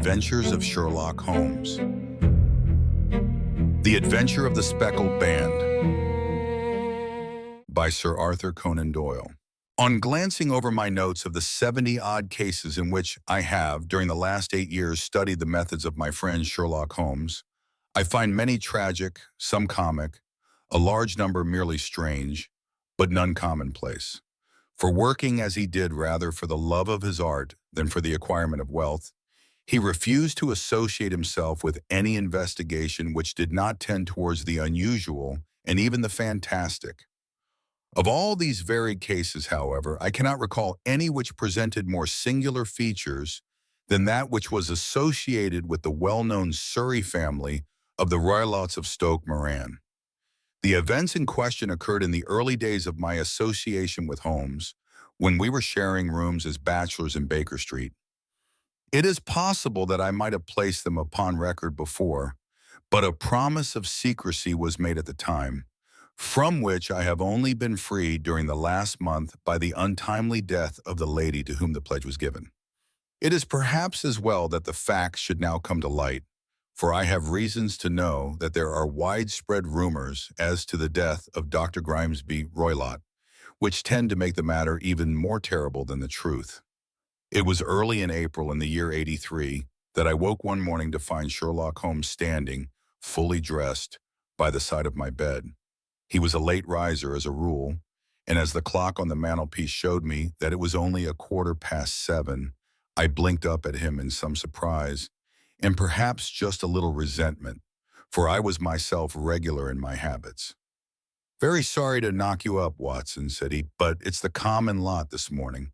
Adventures of Sherlock Holmes. The Adventure of the Speckled Band by Sir Arthur Conan Doyle. On glancing over my notes of the 70-odd cases in which I have, during the last 8 years, studied the methods of my friend Sherlock Holmes, I find many tragic, some comic, a large number merely strange, but none commonplace. For working as he did rather for the love of his art than for the acquirement of wealth, he refused to associate himself with any investigation which did not tend towards the unusual and even the fantastic. Of all these varied cases, however, I cannot recall any which presented more singular features than that which was associated with the well-known Surrey family of the Roylotts of Stoke Moran. The events in question occurred in the early days of my association with Holmes, when we were sharing rooms as bachelors in Baker Street. It is possible that I might have placed them upon record before, but a promise of secrecy was made at the time, from which I have only been freed during the last month by the untimely death of the lady to whom the pledge was given. It is perhaps as well that the facts should now come to light, for I have reasons to know that there are widespread rumors as to the death of Dr. Grimesby Roylott, which tend to make the matter even more terrible than the truth. It was early in April in the year '83 that I woke one morning to find Sherlock Holmes standing, fully dressed, by the side of my bed. He was a late riser as a rule, and as the clock on the mantelpiece showed me that it was only 7:15, I blinked up at him in some surprise, and perhaps just a little resentment, for I was myself regular in my habits. "Very sorry to knock you up, Watson," said he, "but it's the common lot this morning."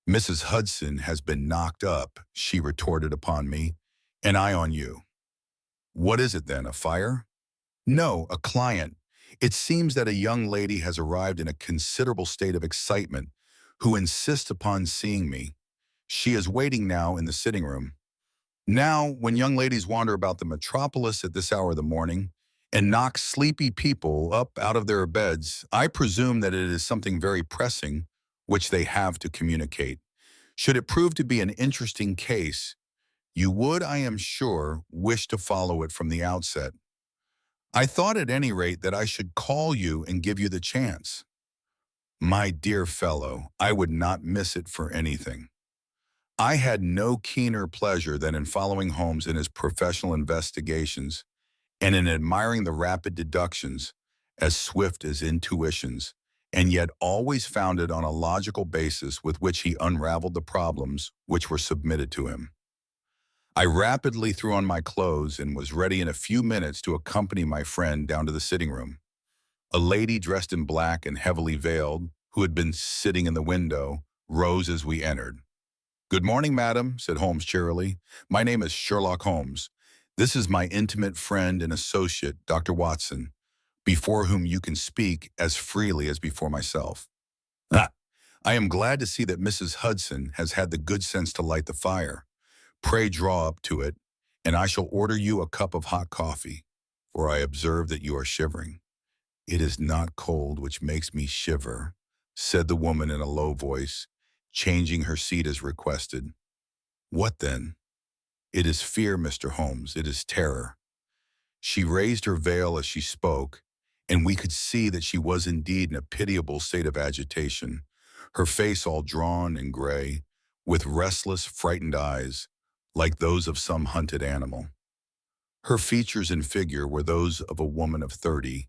"Mrs. Hudson has been knocked up," she retorted upon me, "and I on you." "What is it then, a fire?" "No, a client. It seems that a young lady has arrived in a considerable state of excitement who insists upon seeing me. She is waiting now in the sitting room. Now, when young ladies wander about the metropolis at this hour of the morning and knock sleepy people up out of their beds, I presume that it is something very pressing which they have to communicate. Should it prove to be an interesting case, you would, I am sure, wish to follow it from the outset. I thought at any rate that I should call you and give you the chance." "My dear fellow, I would not miss it for anything." I had no keener pleasure than in following Holmes in his professional investigations and in admiring the rapid deductions, as swift as intuitions, and yet always founded on a logical basis with which he unraveled the problems which were submitted to him. I rapidly threw on my clothes and was ready in a few minutes to accompany my friend down to the sitting room. A lady dressed in black and heavily veiled, who had been sitting in the window, rose as we entered. "Good morning, madam," said Holmes cheerily. "My name is Sherlock Holmes. This is my intimate friend and associate, Dr. Watson, before whom you can speak as freely as before myself. Ah, I am glad to see that Mrs. Hudson has had the good sense to light the fire. Pray draw up to it, and I shall order you a cup of hot coffee, for I observe that you are shivering." "It is not cold which makes me shiver," said the woman in a low voice, changing her seat as requested. "What then?" "It is fear, Mr. Holmes. It is terror." She raised her veil as she spoke, and we could see that she was indeed in a pitiable state of agitation, her face all drawn and gray, with restless, frightened eyes, like those of some hunted animal. Her features and figure were those of a woman of 30,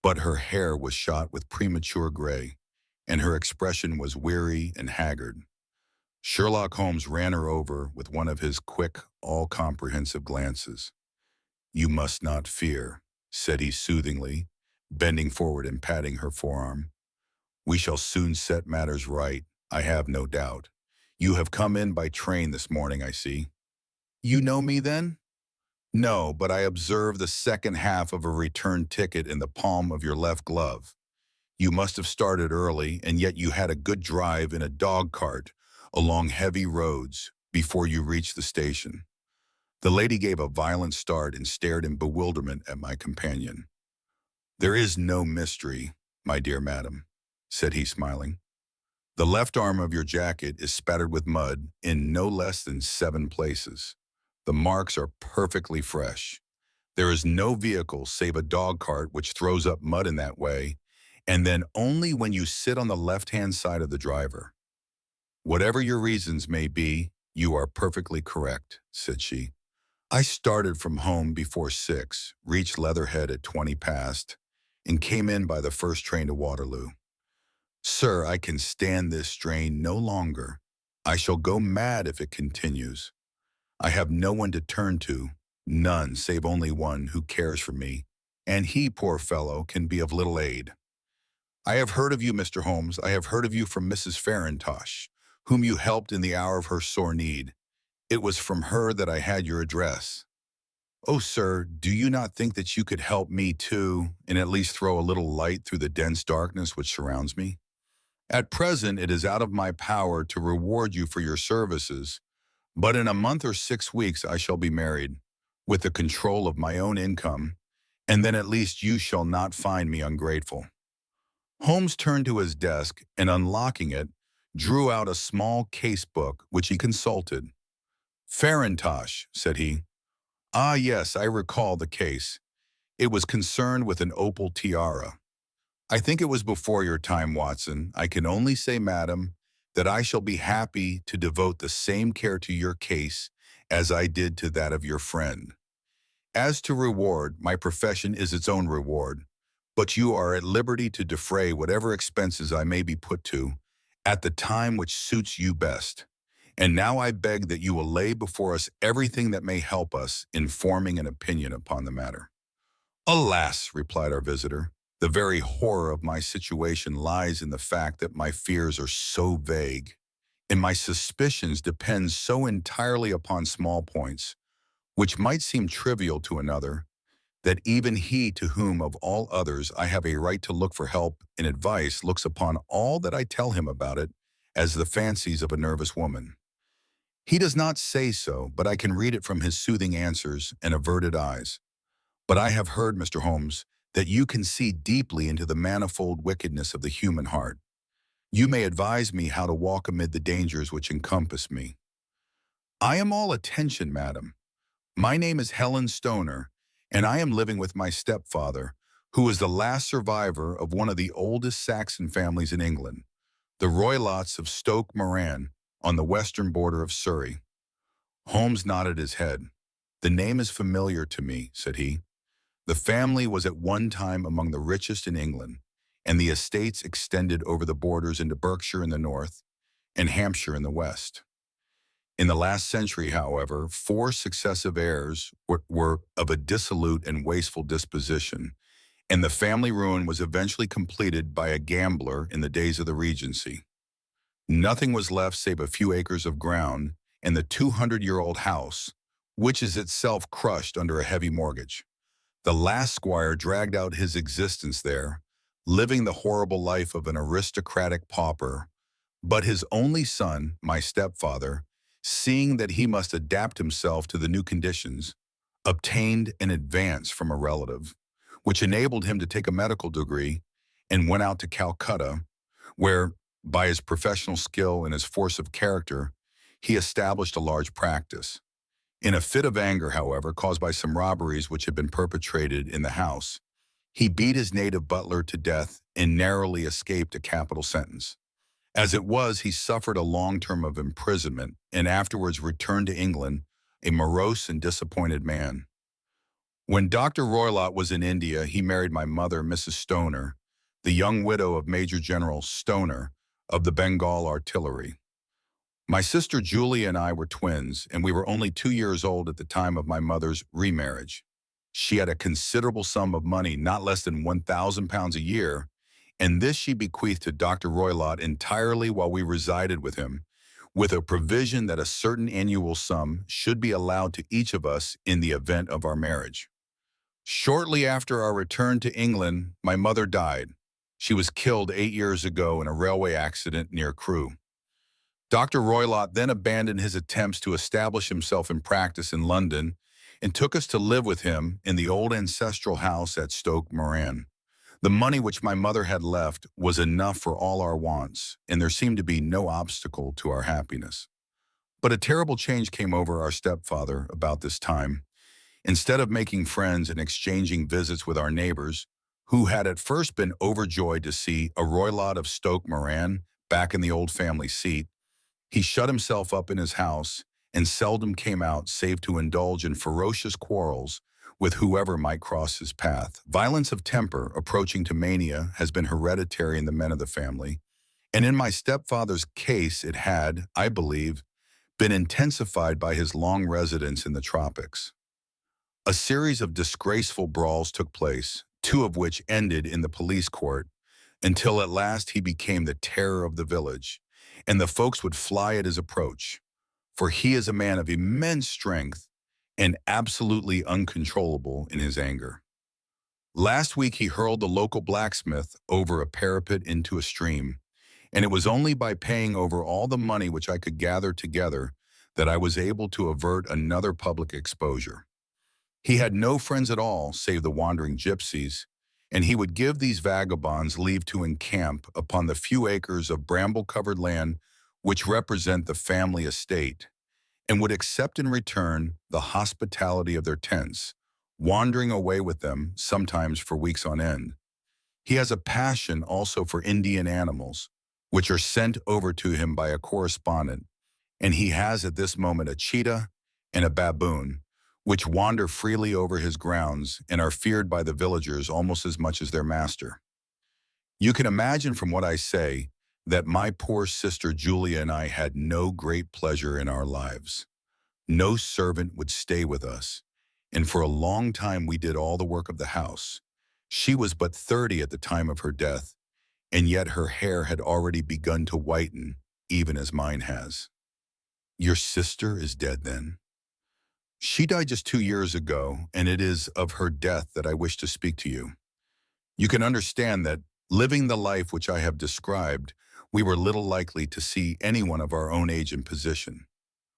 but her hair was shot with premature gray, and her expression was weary and haggard. Sherlock Holmes ran her over with one of his quick, all-comprehensive glances. "You must not fear," said he soothingly, bending forward and patting her forearm. "We shall soon set matters right, I have no doubt. You have come in by train this morning, I see." "You know me, then?" "No, but I observe the second half of a return ticket in the palm of your left glove. You must have started early, and yet you had a good drive in a dog-cart along heavy roads before you reached the station." The lady gave a violent start and stared in bewilderment at my companion. "There is no mystery, my dear madam," said he, smiling. "The left arm of your jacket is spattered with mud in no less than 7 places. The marks are perfectly fresh. There is no vehicle save a dog cart which throws up mud in that way, and then only when you sit on the left-hand side of the driver. Whatever your reasons may be, you are perfectly correct, said she. I started from home before 6, reached Leatherhead at 20 past, and came in by the first train to Waterloo. Sir, I can stand this strain no longer. I shall go mad if it continues. I have no one to turn to, none save only one who cares for me, and he, poor fellow, can be of little aid. I have heard of you, Mr. Holmes. I have heard of you from Mrs. Farintosh, whom you helped in the hour of her sore need. It was from her that I had your address. Oh, sir, do you not think that you could help me too, and at least throw a little light through the dense darkness which surrounds me? At present, it is out of my power to reward you for your services, but in a month or 6 weeks I shall be married, with the control of my own income, and then at least you shall not find me ungrateful. Holmes turned to his desk and, unlocking it, drew out a small case book which he consulted. Farintosh, said he. Ah, yes, I recall the case. It was concerned with an opal tiara. I think it was before your time, Watson. I can only say, madam, that I shall be happy to devote the same care to your case as I did to that of your friend. As to reward, my profession is its own reward, but you are at liberty to defray whatever expenses I may be put to at the time which suits you best. And now I beg that you will lay before us everything that may help us in forming an opinion upon the matter. Alas, replied our visitor, the very horror of my situation lies in the fact that my fears are so vague, and my suspicions depend so entirely upon small points, which might seem trivial to another, that even he to whom of all others I have a right to look for help and advice looks upon all that I tell him about it as the fancies of a nervous woman. He does not say so, but I can read it from his soothing answers and averted eyes. But I have heard, Mr. Holmes, that you can see deeply into the manifold wickedness of the human heart. You may advise me how to walk amid the dangers which encompass me. I am all attention, madam. My name is Helen Stoner, and I am living with my stepfather, who is the last survivor of one of the oldest Saxon families in England, the Roylotts of Stoke Moran, on the western border of Surrey. Holmes nodded his head. The name is familiar to me, said he. The family was at one time among the richest in England, and the estates extended over the borders into Berkshire in the north and Hampshire in the west. In the last century, however, 4 successive heirs were of a dissolute and wasteful disposition, and the family ruin was eventually completed by a gambler in the days of the Regency. Nothing was left save a few acres of ground and the 200-year-old house, which is itself crushed under a heavy mortgage. The last squire dragged out his existence there, living the horrible life of an aristocratic pauper, but his only son, my stepfather, seeing that he must adapt himself to the new conditions, obtained an advance from a relative, which enabled him to take a medical degree and went out to Calcutta, where, by his professional skill and his force of character, he established a large practice. In a fit of anger, however, caused by some robberies which had been perpetrated in the house, he beat his native butler to death and narrowly escaped a capital sentence. As it was, he suffered a long term of imprisonment and afterwards returned to England, a morose and disappointed man. When Dr. Roylott was in India, he married my mother, Mrs. Stoner, the young widow of Major General Stoner of the Bengal Artillery. My sister Julia and I were twins, and we were only 2 years old at the time of my mother's remarriage. She had a considerable sum of money, not less than £1,000 a year, and this she bequeathed to Dr. Roylott entirely while we resided with him, with a provision that a certain annual sum should be allowed to each of us in the event of our marriage. Shortly after our return to England, my mother died. She was killed 8 years ago in a railway accident near Crewe. Dr. Roylott then abandoned his attempts to establish himself in practice in London and took us to live with him in the old ancestral house at Stoke Moran. The money which my mother had left was enough for all our wants, and there seemed to be no obstacle to our happiness. But a terrible change came over our stepfather about this time. Instead of making friends and exchanging visits with our neighbors, who had at first been overjoyed to see a Roylott of Stoke Moran back in the old family seat, he shut himself up in his house and seldom came out save to indulge in ferocious quarrels with whoever might cross his path. Violence of temper approaching to mania has been hereditary in the men of the family, and in my stepfather's case it had, I believe, been intensified by his long residence in the tropics. A series of disgraceful brawls took place, two of which ended in the police court, until at last he became the terror of the village, and the folks would fly at his approach, for he is a man of immense strength and absolutely uncontrollable in his anger. Last week he hurled the local blacksmith over a parapet into a stream, and it was only by paying over all the money which I could gather together that I was able to avert another public exposure. He had no friends at all save the wandering gypsies, and he would give these vagabonds leave to encamp upon the few acres of bramble-covered land which represent the family estate, and would accept in return the hospitality of their tents, wandering away with them, sometimes for weeks on end. He has a passion also for Indian animals, which are sent over to him by a correspondent, and he has at this moment a cheetah and a baboon, which wander freely over his grounds and are feared by the villagers almost as much as their master. You can imagine from what I say that my poor sister Julia and I had no great pleasure in our lives. No servant would stay with us, and for a long time we did all the work of the house. She was but 30 at the time of her death, and yet her hair had already begun to whiten, even as mine has. Your sister is dead then? She died just 2 years ago, and it is of her death that I wish to speak to you. You can understand that, living the life which I have described, we were little likely to see anyone of our own age and position.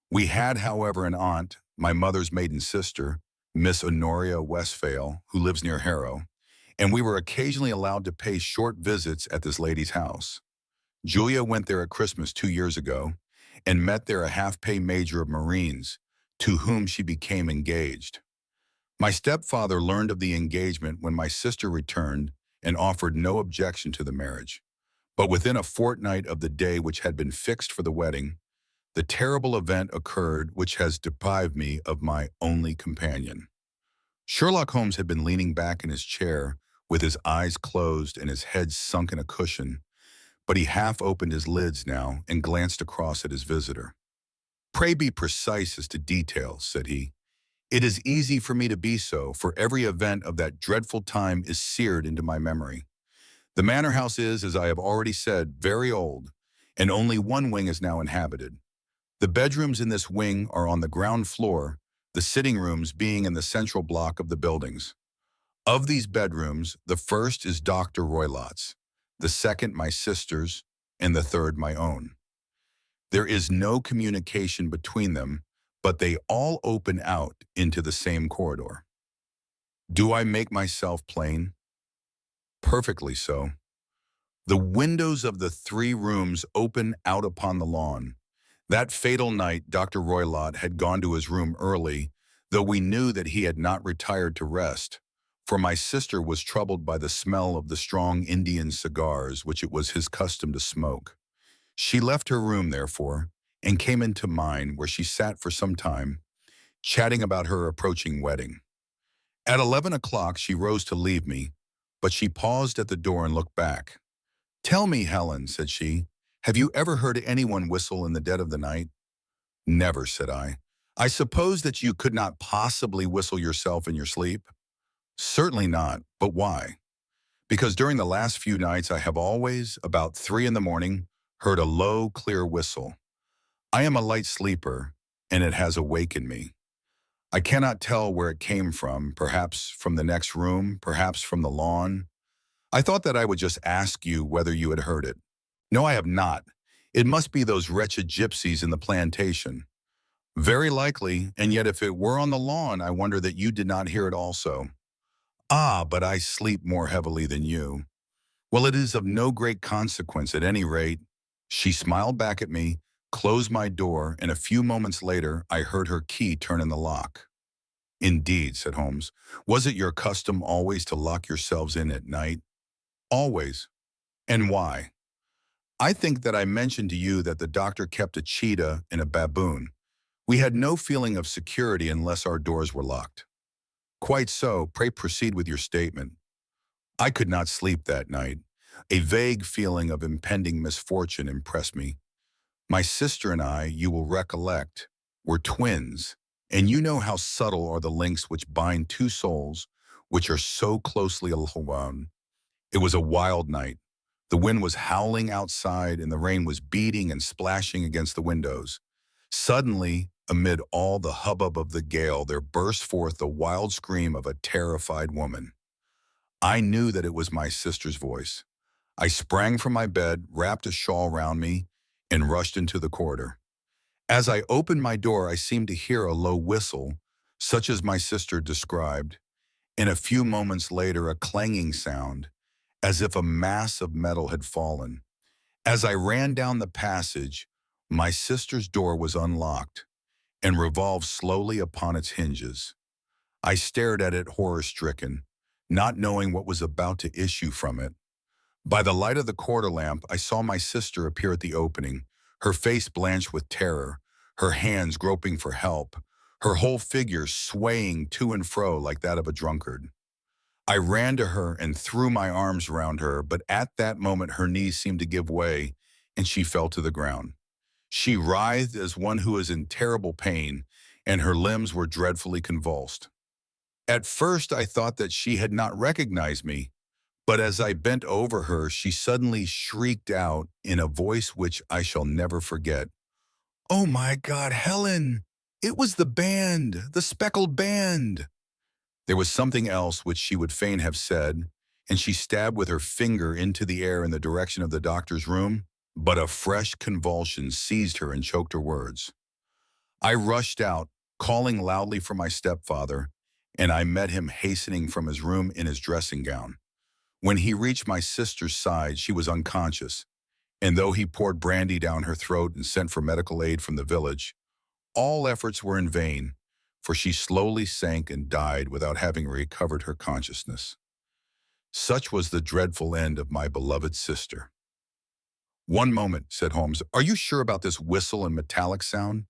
We had, however, an aunt, my mother's maiden sister, Miss Honoria Westphale, who lives near Harrow, and we were occasionally allowed to pay short visits at this lady's house. Julia went there at Christmas 2 years ago, and met there a half-pay major of Marines, to whom she became engaged. My stepfather learned of the engagement when my sister returned and offered no objection to the marriage. But within a fortnight of the day which had been fixed for the wedding, the terrible event occurred which has deprived me of my only companion. Sherlock Holmes had been leaning back in his chair with his eyes closed and his head sunk in a cushion, but he half opened his lids now and glanced across at his visitor. "Pray be precise as to details," said he. "It is easy for me to be so, for every event of that dreadful time is seared into my memory. The manor house is, as I have already said, very old, and only one wing is now inhabited. The bedrooms in this wing are on the ground floor, the sitting rooms being in the central block of the buildings. Of these bedrooms, the first is Dr. Roylott's, the second my sister's, and the third my own. There is no communication between them, but they all open out into the same corridor. Do I make myself plain? Perfectly so. The windows of the 3 rooms open out upon the lawn. That fatal night, Dr. Roylott had gone to his room early, though we knew that he had not retired to rest, for my sister was troubled by the smell of the strong Indian cigars which it was his custom to smoke. She left her room, therefore, and came into mine, where she sat for some time, chatting about her approaching wedding. At 11 o'clock she rose to leave me, but she paused at the door and looked back. "Tell me, Helen," said she, "have you ever heard anyone whistle in the dead of the night?" "Never," said I. "I suppose that you could not possibly whistle yourself in your sleep?" "Certainly not, but why?" "Because during the last few nights I have always, about 3 in the morning, heard a low, clear whistle. I am a light sleeper, and it has awakened me. I cannot tell where it came from, perhaps from the next room, perhaps from the lawn. I thought that I would just ask you whether you had heard it." "No, I have not. It must be those wretched gypsies in the plantation." "Very likely, and yet if it were on the lawn, I wonder that you did not hear it also." "Ah, but I sleep more heavily than you." "Well, it is of no great consequence at any rate." She smiled back at me, closed my door, and a few moments later, I heard her key turn in the lock. Indeed, said Holmes. Was it your custom always to lock yourselves in at night? Always. And why? I think that I mentioned to you that the doctor kept a cheetah and a baboon. We had no feeling of security unless our doors were locked. Quite so. Pray proceed with your statement. I could not sleep that night. A vague feeling of impending misfortune impressed me. My sister and I, you will recollect, were twins, and you know how subtle are the links which bind two souls, which are so closely alone. It was a wild night. The wind was howling outside, and the rain was beating and splashing against the windows. Suddenly, amid all the hubbub of the gale, there burst forth the wild scream of a terrified woman. I knew that it was my sister's voice. I sprang from my bed, wrapped a shawl round me, and rushed into the corridor. As I opened my door, I seemed to hear a low whistle, such as my sister described, and a few moments later a clanging sound, as if a mass of metal had fallen. As I ran down the passage, my sister's door was unlocked and revolved slowly upon its hinges. I stared at it horror-stricken, not knowing what was about to issue from it. By the light of the quarter lamp, I saw my sister appear at the opening, her face blanched with terror, her hands groping for help, her whole figure swaying to and fro like that of a drunkard. I ran to her and threw my arms around her, but at that moment her knees seemed to give way, and she fell to the ground. She writhed as one who is in terrible pain, and her limbs were dreadfully convulsed. At first I thought that she had not recognized me, but as I bent over her, she suddenly shrieked out in a voice which I shall never forget. "Oh my God, Helen! It was the band, the speckled band!" There was something else which she would fain have said, and she stabbed with her finger into the air in the direction of the doctor's room, but a fresh convulsion seized her and choked her words. I rushed out, calling loudly for my stepfather, and I met him hastening from his room in his dressing gown. When he reached my sister's side, she was unconscious, and though he poured brandy down her throat and sent for medical aid from the village, all efforts were in vain, for she slowly sank and died without having recovered her consciousness. Such was the dreadful end of my beloved sister. "One moment," said Holmes. "Are you sure about this whistle and metallic sound?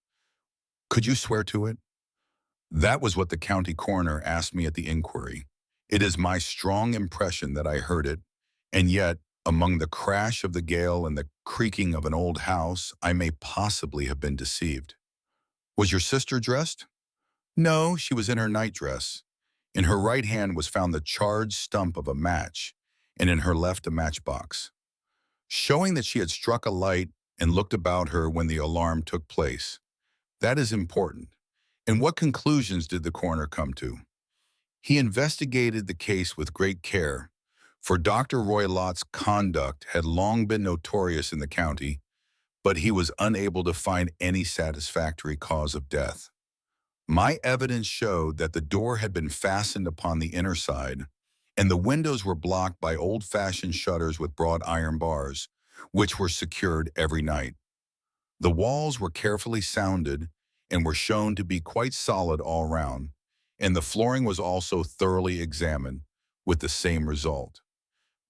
Could you swear to it?" That was what the county coroner asked me at the inquiry. It is my strong impression that I heard it, and yet, among the crash of the gale and the creaking of an old house, I may possibly have been deceived. Was your sister dressed? No, she was in her nightdress. In her right hand was found the charred stump of a match, and in her left a matchbox, showing that she had struck a light and looked about her when the alarm took place. That is important. And what conclusions did the coroner come to? He investigated the case with great care, for Dr. Roy Lott's conduct had long been notorious in the county, but he was unable to find any satisfactory cause of death. My evidence showed that the door had been fastened upon the inner side, and the windows were blocked by old-fashioned shutters with broad iron bars, which were secured every night. The walls were carefully sounded and were shown to be quite solid all round, and the flooring was also thoroughly examined, with the same result.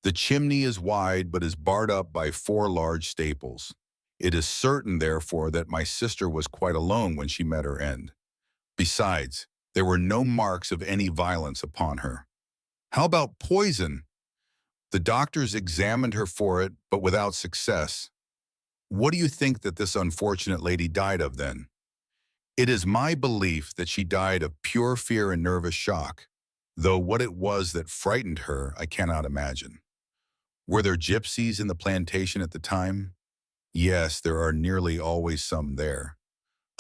The chimney is wide but is barred up by 4 large staples. It is certain, therefore, that my sister was quite alone when she met her end. Besides, there were no marks of any violence upon her. How about poison? The doctors examined her for it, but without success. What do you think that this unfortunate lady died of then? It is my belief that she died of pure fear and nervous shock, though what it was that frightened her I cannot imagine. Were there gypsies in the plantation at the time? Yes, there are nearly always some there.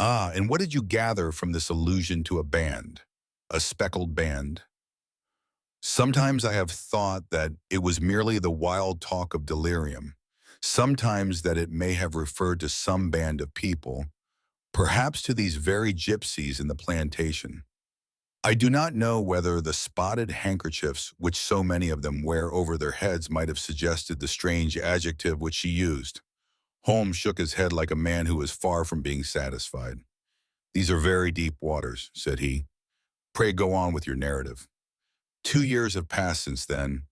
Ah, and what did you gather from this allusion to a band, a speckled band? Sometimes I have thought that it was merely the wild talk of delirium, sometimes that it may have referred to some band of people, perhaps to these very gypsies in the plantation. I do not know whether the spotted handkerchiefs which so many of them wear over their heads might have suggested the strange adjective which she used. Holmes shook his head like a man who was far from being satisfied. "These are very deep waters," said he. "Pray go on with your narrative." 2 years have passed since then,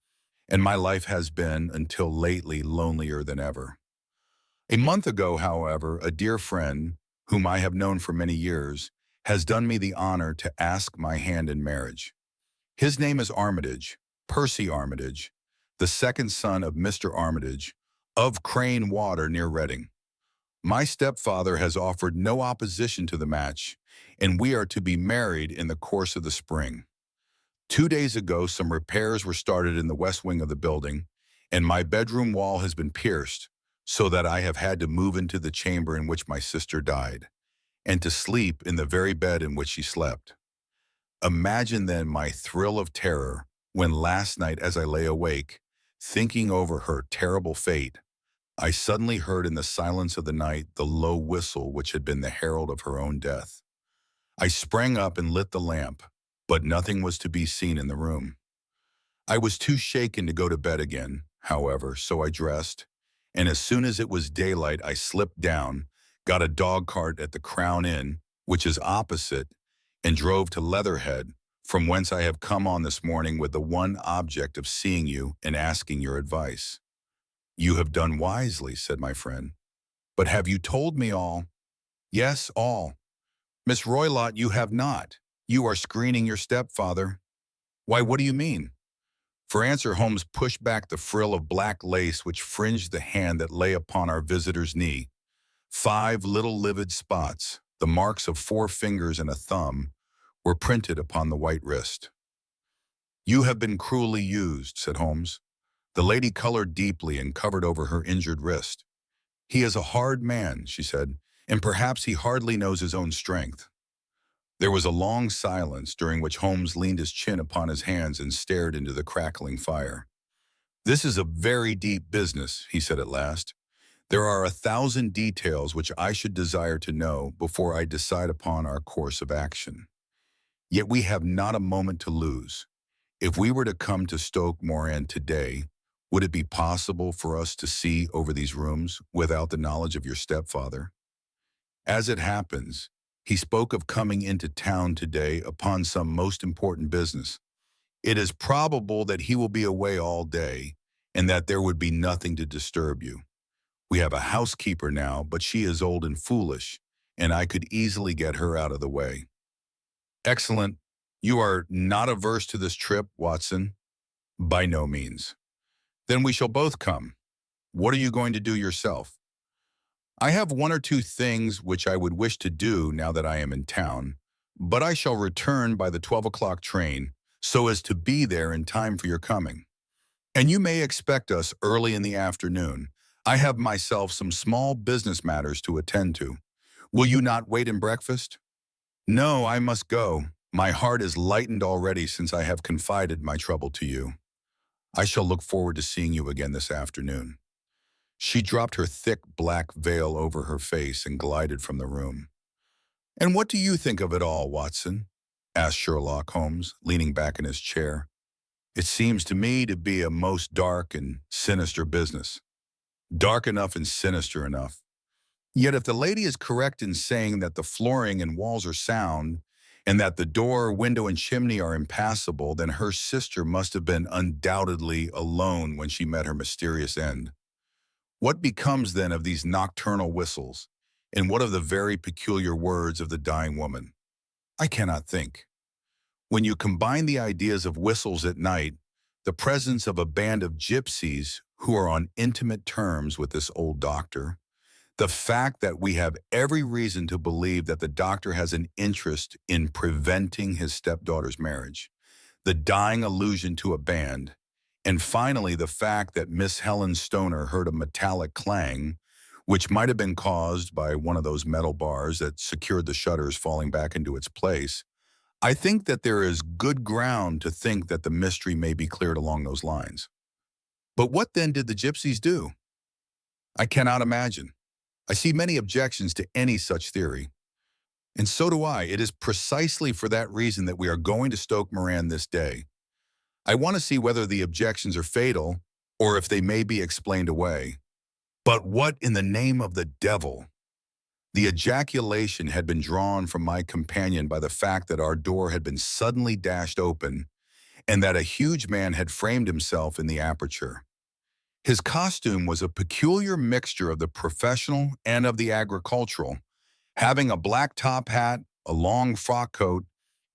and my life has been, until lately, lonelier than ever. A month ago, however, a dear friend, whom I have known for many years, has done me the honor to ask my hand in marriage. His name is Armitage, Percy Armitage, the second son of Mr. Armitage, of Crane Water near Reading. My stepfather has offered no opposition to the match, and we are to be married in the course of the spring. 2 days ago, some repairs were started in the west wing of the building, and my bedroom wall has been pierced, so that I have had to move into the chamber in which my sister died, and to sleep in the very bed in which she slept. Imagine then my thrill of terror when last night, as I lay awake, thinking over her terrible fate, I suddenly heard in the silence of the night the low whistle which had been the herald of her own death. I sprang up and lit the lamp, but nothing was to be seen in the room. I was too shaken to go to bed again, however, so I dressed, and as soon as it was daylight I slipped down, got a dog cart at the Crown Inn, which is opposite, and drove to Leatherhead, from whence I have come on this morning with the one object of seeing you and asking your advice. "You have done wisely," said my friend. "But have you told me all?" "Yes, all." "Miss Roylott, you have not. You are screening your stepfather." "Why, what do you mean?" For answer, Holmes pushed back the frill of black lace which fringed the hand that lay upon our visitor's knee. 5 little livid spots, the marks of 4 fingers and a thumb, were printed upon the white wrist. "You have been cruelly used," said Holmes. The lady colored deeply and covered over her injured wrist. "He is a hard man," she said, "and perhaps he hardly knows his own strength." There was a long silence, during which Holmes leaned his chin upon his hands and stared into the crackling fire. "This is a very deep business," he said at last. "There are 1,000 details which I should desire to know before I decide upon our course of action. Yet we have not a moment to lose. If we were to come to Stoke Moran today, would it be possible for us to see over these rooms without the knowledge of your stepfather? As it happens, he spoke of coming into town today upon some most important business. It is probable that he will be away all day, and that there would be nothing to disturb you. We have a housekeeper now, but she is old and foolish, and I could easily get her out of the way." "Excellent. You are not averse to this trip, Watson?" "By no means." "Then we shall both come. What are you going to do yourself?" "I have 1 or 2 things which I would wish to do now that I am in town, but I shall return by the 12 o'clock train, so as to be there in time for your coming. And you may expect us early in the afternoon. I have myself some small business matters to attend to. Will you not wait and breakfast?" "No, I must go. My heart is lightened already since I have confided my trouble to you. I shall look forward to seeing you again this afternoon." She dropped her thick black veil over her face and glided from the room. "And what do you think of it all, Watson?" asked Sherlock Holmes, leaning back in his chair. "It seems to me to be a most dark and sinister business." "Dark enough and sinister enough. Yet if the lady is correct in saying that the flooring and walls are sound, and that the door, window, and chimney are impassable, then her sister must have been undoubtedly alone when she met her mysterious end. What becomes then of these nocturnal whistles, and what of the very peculiar words of the dying woman? I cannot think. When you combine the ideas of whistles at night, the presence of a band of gypsies who are on intimate terms with this old doctor, the fact that we have every reason to believe that the doctor has an interest in preventing his stepdaughter's marriage, the dying allusion to a band, and finally the fact that Miss Helen Stoner heard a metallic clang, which might have been caused by one of those metal bars that secured the shutters falling back into its place, I think that there is good ground to think that the mystery may be cleared along those lines. But what then did the gypsies do? I cannot imagine. I see many objections to any such theory. And so do I. It is precisely for that reason that we are going to Stoke Moran this day. I want to see whether the objections are fatal or if they may be explained away. But what in the name of the devil? The ejaculation had been drawn from my companion by the fact that our door had been suddenly dashed open and that a huge man had framed himself in the aperture. His costume was a peculiar mixture of the professional and of the agricultural, having a black top hat, a long frock coat,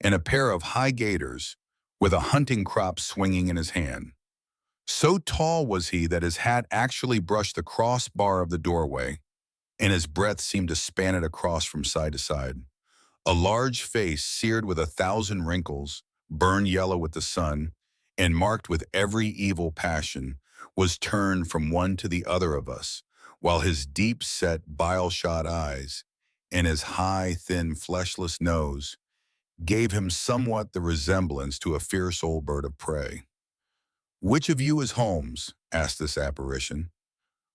and a pair of high gaiters, with a hunting crop swinging in his hand. So tall was he that his hat actually brushed the crossbar of the doorway, and his breadth seemed to span it across from side to side. A large face seared with 1,000 wrinkles, burned yellow with the sun, and marked with every evil passion, was turned from one to the other of us, while his deep-set, bile-shot eyes and his high, thin, fleshless nose gave him somewhat the resemblance to a fierce old bird of prey. "Which of you is Holmes?" asked this apparition.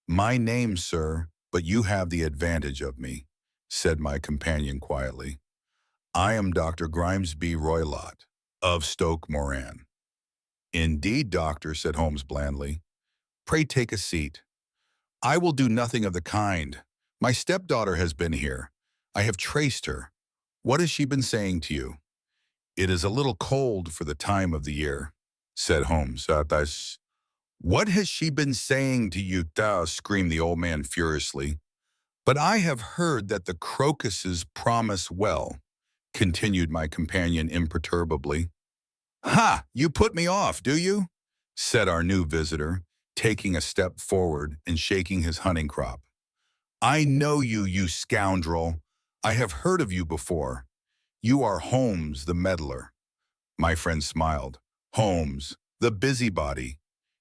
"My name, sir, but you have the advantage of me," said my companion quietly. "I am Dr. Grimesby Roylott, of Stoke Moran." "Indeed, doctor," said Holmes blandly. "Pray take a seat." "I will do nothing of the kind. My stepdaughter has been here. I have traced her. What has she been saying to you?" "It is a little cold for the time of the year," said Holmes. "What has she been saying to you?" Screamed the old man furiously. "But I have heard that the crocuses promise well," continued my companion imperturbably. "Ha! You put me off, do you?" said our new visitor, taking a step forward and shaking his hunting crop. "I know you, you scoundrel. I have heard of you before. You are Holmes the meddler." My friend smiled. "Holmes, the busybody."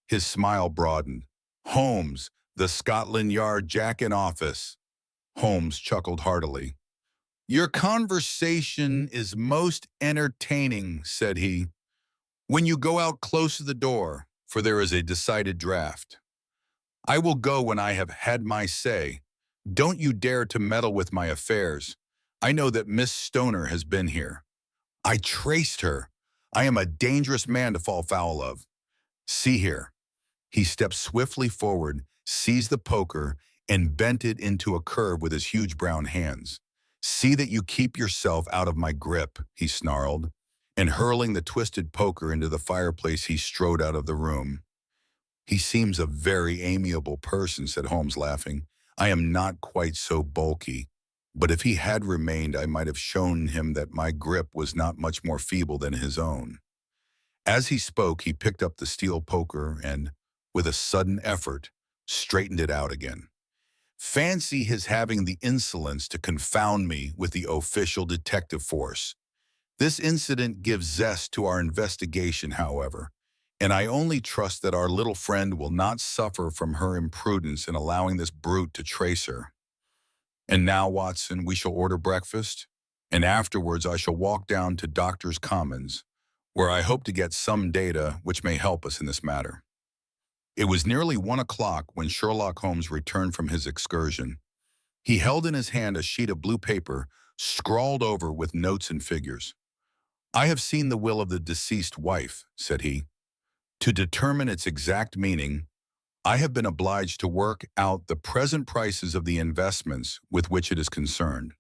His smile broadened. "Holmes, the Scotland Yard Jack in office." Holmes chuckled heartily. "Your conversation is most entertaining," said he, "when you go out close to the door, for there is a decided draft. I will go when I have had my say. Don't you dare to meddle with my affairs. I know that Miss Stoner has been here. I traced her. I am a dangerous man to fall foul of. See here." He stepped swiftly forward, seized the poker, and bent it into a curve with his huge brown hands. "See that you keep yourself out of my grip," he snarled, and hurling the twisted poker into the fireplace, he strode out of the room. "He seems a very amiable person," said Holmes, laughing. "I am not quite so bulky, but if he had remained, I might have shown him that my grip was not much more feeble than his own." As he spoke, he picked up the steel poker and, with a sudden effort, straightened it out again. "Fancy his having the insolence to confound me with the official detective force. This incident gives zest to our investigation, however, and I only trust that our little friend will not suffer from her imprudence in allowing this brute to trace her. And now, Watson, we shall order breakfast, and afterwards I shall walk down to Doctor's Commons, where I hope to get some data which may help us in this matter." It was nearly 1 o'clock when Sherlock Holmes returned from his excursion. He held in his hand a sheet of blue paper, scrawled over with notes and figures. "I have seen the will of the deceased wife," said he. "To determine its exact meaning, I have been obliged to work out the present prices of the investments with which it is concerned.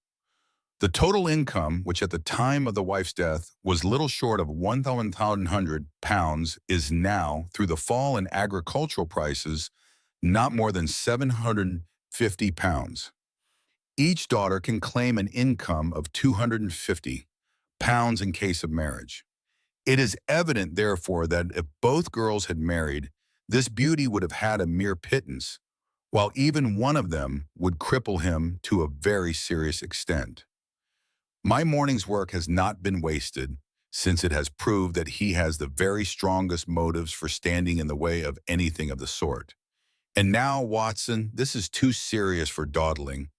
The total income, which at the time of the wife's death was little short of £1,100, is now, through the fall in agricultural prices, not more than £750. Each daughter can claim an income of £250 in case of marriage. It is evident, therefore, that if both girls had married, this beauty would have had a mere pittance, while even one of them would cripple him to a very serious extent. My morning's work has not been wasted, since it has proved that he has the very strongest motives for standing in the way of anything of the sort. And now, Watson, this is too serious for dawdling,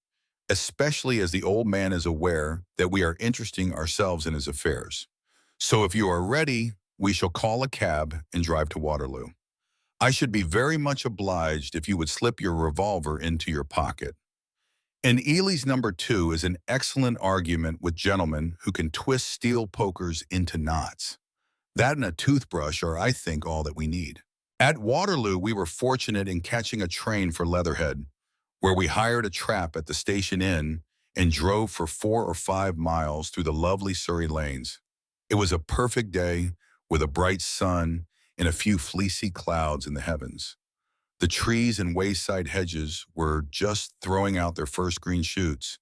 especially as the old man is aware that we are interesting ourselves in his affairs. So if you are ready, we shall call a cab and drive to Waterloo. I should be very much obliged if you would slip your revolver into your pocket. And Ely's number 2 is an excellent argument with gentlemen who can twist steel pokers into knots. That and a toothbrush are, I think, all that we need. At Waterloo, we were fortunate in catching a train for Leatherhead, where we hired a trap at the station inn and drove for 4 or 5 miles through the lovely Surrey lanes. It was a perfect day with a bright sun and a few fleecy clouds in the heavens. The trees and wayside hedges were just throwing out their first green shoots,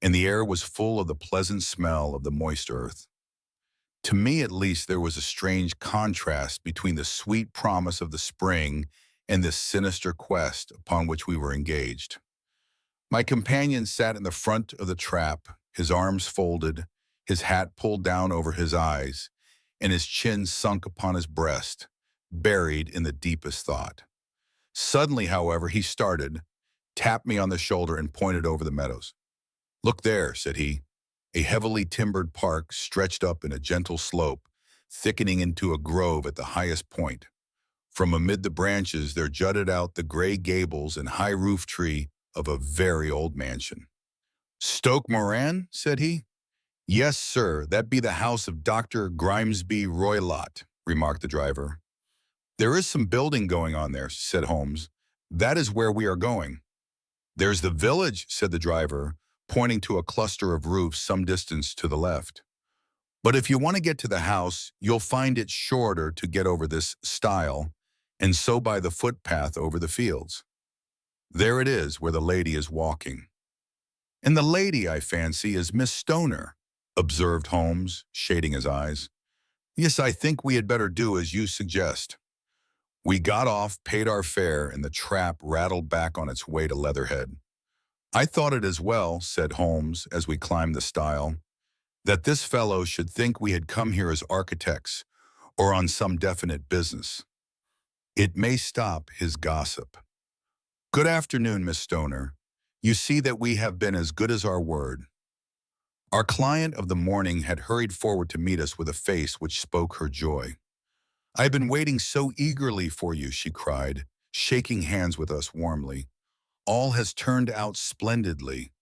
and the air was full of the pleasant smell of the moist earth. To me, at least, there was a strange contrast between the sweet promise of the spring and this sinister quest upon which we were engaged. My companion sat in the front of the trap, his arms folded, his hat pulled down over his eyes, and his chin sunk upon his breast, buried in the deepest thought. Suddenly, however, he started, tapped me on the shoulder, and pointed over the meadows. "Look there," said he. A heavily timbered park stretched up in a gentle slope, thickening into a grove at the highest point. From amid the branches there jutted out the gray gables and high roof tree of a very old mansion. "Stoke Moran?" said he. "Yes, sir, that be the house of Dr. Grimesby Roylott," remarked the driver. "There is some building going on there," said Holmes. "That is where we are going." "There's the village," said the driver, pointing to a cluster of roofs some distance to the left. "But if you want to get to the house, you'll find it shorter to get over this stile, and so by the footpath over the fields. There it is where the lady is walking." "And the lady, I fancy, is Miss Stoner," observed Holmes, shading his eyes. "Yes, I think we had better do as you suggest." We got off, paid our fare, and the trap rattled back on its way to Leatherhead. "I thought it as well," said Holmes as we climbed the stile, "that this fellow should think we had come here as architects or on some definite business. It may stop his gossip. Good afternoon, Miss Stoner. You see that we have been as good as our word." Our client of the morning had hurried forward to meet us with a face which spoke her joy. "I have been waiting so eagerly for you," she cried, shaking hands with us warmly. "All has turned out splendidly.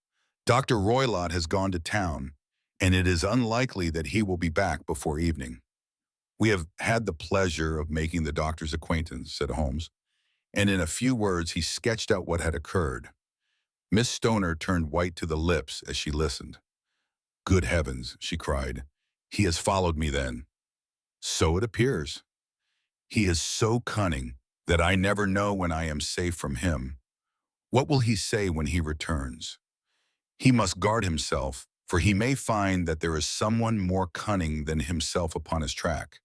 Dr. Roylott has gone to town, and it is unlikely that he will be back before evening." "We have had the pleasure of making the doctor's acquaintance," said Holmes, and in a few words he sketched out what had occurred. Miss Stoner turned white to the lips as she listened. "Good heavens," she cried. "He has followed me then." "So it appears. He is so cunning that I never know when I am safe from him. What will he say when he returns? He must guard himself, for he may find that there is someone more cunning than himself upon his track.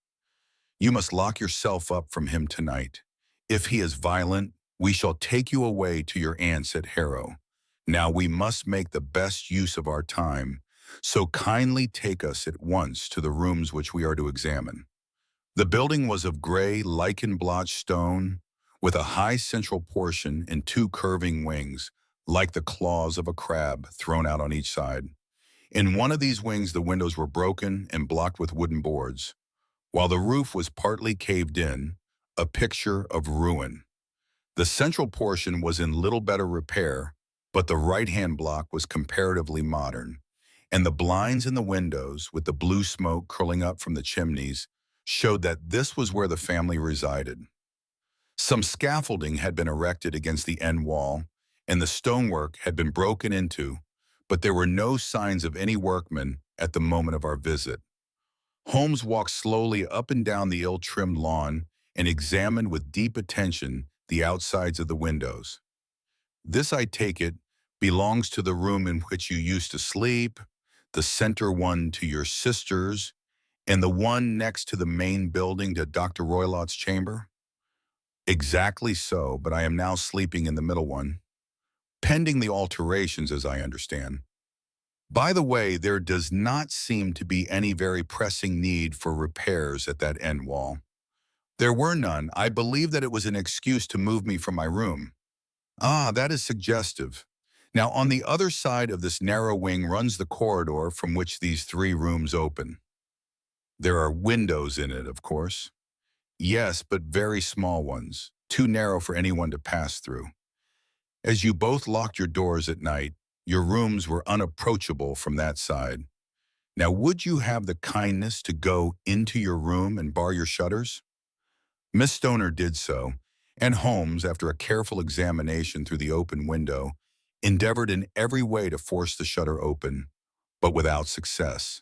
You must lock yourself up from him tonight. If he is violent, we shall take you away to your aunt's at Harrow. Now we must make the best use of our time, so kindly take us at once to the rooms which we are to examine." The building was of gray, lichen-blotched stone, with a high central portion and two curving wings, like the claws of a crab, thrown out on each side. In one of these wings the windows were broken and blocked with wooden boards, while the roof was partly caved in, a picture of ruin. The central portion was in little better repair, but the right-hand block was comparatively modern, and the blinds in the windows, with the blue smoke curling up from the chimneys, showed that this was where the family resided. Some scaffolding had been erected against the end wall, and the stonework had been broken into, but there were no signs of any workmen at the moment of our visit. Holmes walked slowly up and down the ill-trimmed lawn and examined with deep attention the outsides of the windows. "This, I take it, belongs to the room in which you used to sleep, the center one to your sisters, and the one next to the main building to Dr. Roylott's chamber?" "Exactly so, but I am now sleeping in the middle one, pending the alterations, as I understand. By the way, there does not seem to be any very pressing need for repairs at that end wall." "There were none. I believe that it was an excuse to move me from my room." "Ah, that is suggestive. Now, on the other side of this narrow wing runs the corridor from which these three rooms open." "There are windows in it, of course." "Yes, but very small ones, too narrow for anyone to pass through. As you both locked your doors at night, your rooms were unapproachable from that side. Now, would you have the kindness to go into your room and bar your shutters?" Miss Stoner did so, and Holmes, after a careful examination through the open window, endeavored in every way to force the shutter open, but without success.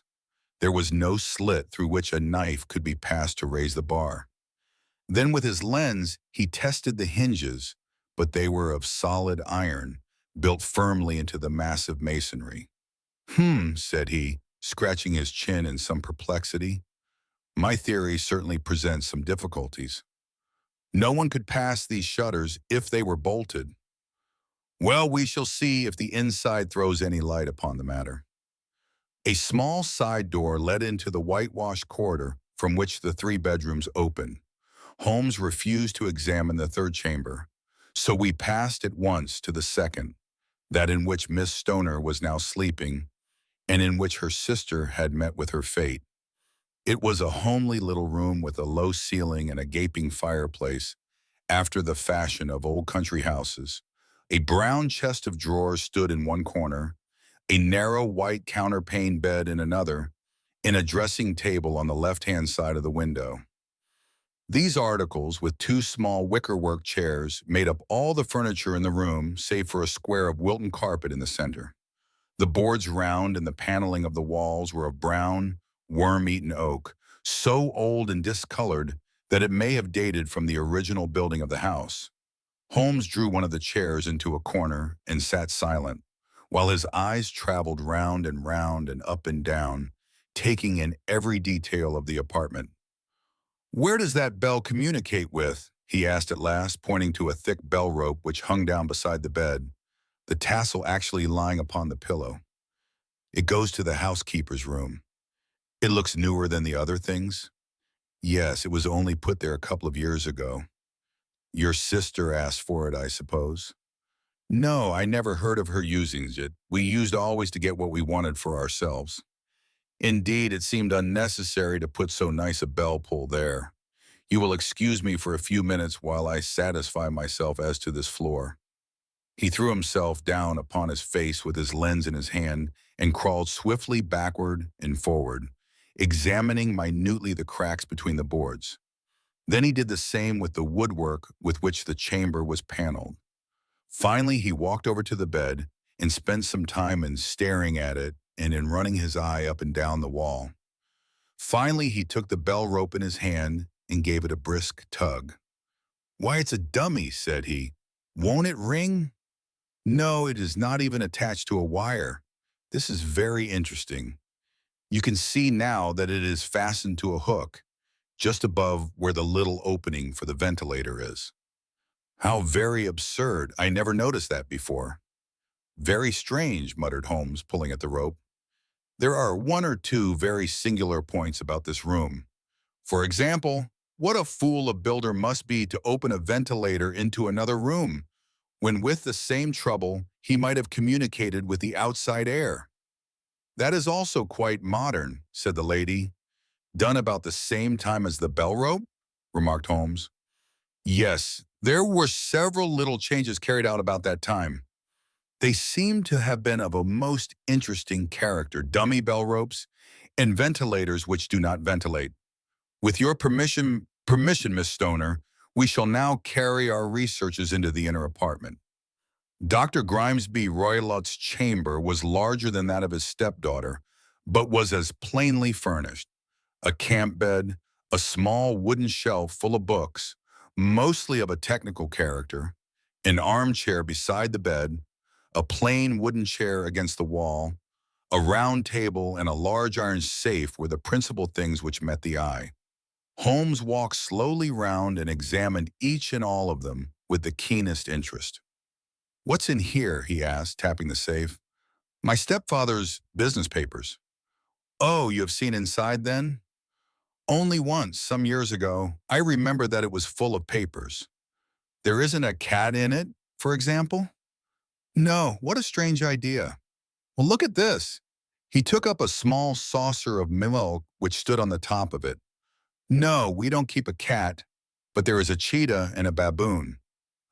There was no slit through which a knife could be passed to raise the bar. Then with his lens, he tested the hinges, but they were of solid iron, built firmly into the massive masonry. Said he, scratching his chin in some perplexity. My theory certainly presents some difficulties. No one could pass these shutters if they were bolted. Well, we shall see if the inside throws any light upon the matter. A small side door led into the whitewashed corridor from which the 3 bedrooms opened. Holmes refused to examine the 3rd chamber, so we passed at once to the 2nd, that in which Miss Stoner was now sleeping, and in which her sister had met with her fate. It was a homely little room with a low ceiling and a gaping fireplace, after the fashion of old country houses. A brown chest of drawers stood in one corner, a narrow white counterpane bed in another, and a dressing table on the left-hand side of the window. These articles, with 2 small wickerwork chairs, made up all the furniture in the room, save for a square of Wilton carpet in the center. The boards round and the paneling of the walls were of brown, worm-eaten oak, so old and discolored that it may have dated from the original building of the house. Holmes drew one of the chairs into a corner and sat silent, while his eyes traveled round and up and down, taking in every detail of the apartment. "Where does that bell communicate with?" he asked at last, pointing to a thick bell rope which hung down beside the bed, the tassel actually lying upon the pillow. "It goes to the housekeeper's room." "It looks newer than the other things?" "Yes, it was only put there a couple of years ago." "Your sister asked for it, I suppose?" "No, I never heard of her using it. We used always to get what we wanted for ourselves." "Indeed, it seemed unnecessary to put so nice a bell pull there. You will excuse me for a few minutes while I satisfy myself as to this floor." He threw himself down upon his face with his lens in his hand and crawled swiftly backward and forward, examining minutely the cracks between the boards. Then he did the same with the woodwork with which the chamber was paneled. Finally, he walked over to the bed and spent some time in staring at it and in running his eye up and down the wall. Finally, he took the bell rope in his hand and gave it a brisk tug. "Why, it's a dummy," said he. "Won't it ring?" "No, it is not even attached to a wire. This is very interesting. You can see now that it is fastened to a hook, just above where the little opening for the ventilator is." "How very absurd. I never noticed that before." "Very strange," muttered Holmes, pulling at the rope. "There are 1 or 2 very singular points about this room. For example, what a fool a builder must be to open a ventilator into another room, when with the same trouble he might have communicated with the outside air." "That is also quite modern," said the lady. "Done about the same time as the bell rope?" remarked Holmes. "Yes, there were several little changes carried out about that time. They seem to have been of a most interesting character, dummy bell ropes and ventilators which do not ventilate. With your permission, Miss Stoner, we shall now carry our researches into the inner apartment." Dr. Grimesby Roylott's chamber was larger than that of his stepdaughter, but was as plainly furnished. A camp bed, a small wooden shelf full of books, mostly of a technical character, an armchair beside the bed, a plain wooden chair against the wall, a round table, and a large iron safe were the principal things which met the eye. Holmes walked slowly round and examined each and all of them with the keenest interest. "What's in here?" he asked, tapping the safe. "My stepfather's business papers." "Oh, you have seen inside then?" "Only once, some years ago. I remember that it was full of papers." "There isn't a cat in it, for example?" "No, what a strange idea. Well, look at this." He took up a small saucer of milk which stood on the top of it. "No, we don't keep a cat, but there is a cheetah and a baboon."